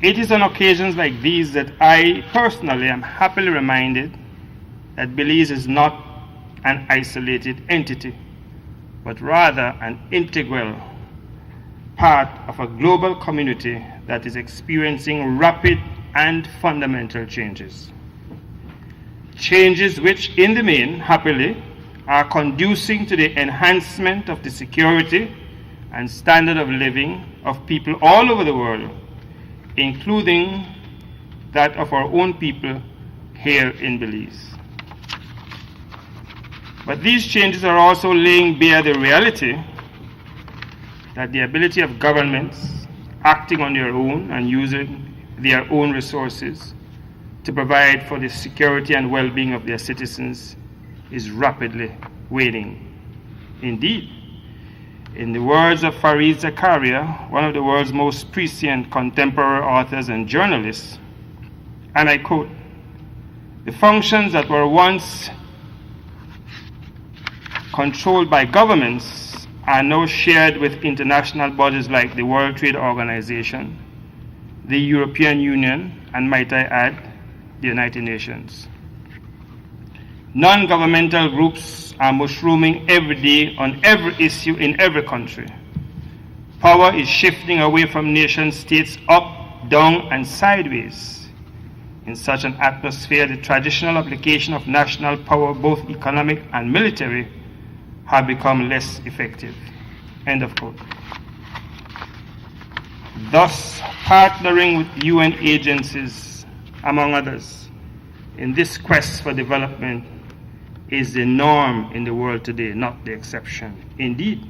It is on occasions like these that I personally am happily reminded that Belize is not an isolated entity, but rather an integral part of a global community that is experiencing rapid and fundamental changes. Changes which, in the main, happily, are conducing to the enhancement of the security and standard of living of people all over the world, including that of our own people here in Belize. But these changes are also laying bare the reality that the ability of governments acting on their own and using their own resources to provide for the security and well-being of their citizens is rapidly waning. Indeed, in the words of Fareed Zakaria, one of the world's most prescient contemporary authors and journalists, and I quote, "The functions that were once controlled by governments are now shared with international bodies like the World Trade Organization, the European Union, and might I add, the United Nations. Non-governmental groups are mushrooming every day on every issue in every country. Power is shifting away from nation states up, down, and sideways. In such an atmosphere, the traditional application of national power, both economic and military, have become less effective." End of quote. Thus, partnering with UN agencies, among others, in this quest for development is the norm in the world today, not the exception. Indeed,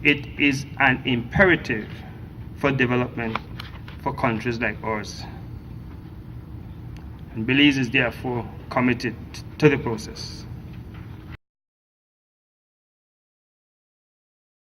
it is an imperative for development for countries like ours. And Belize is therefore committed to the process.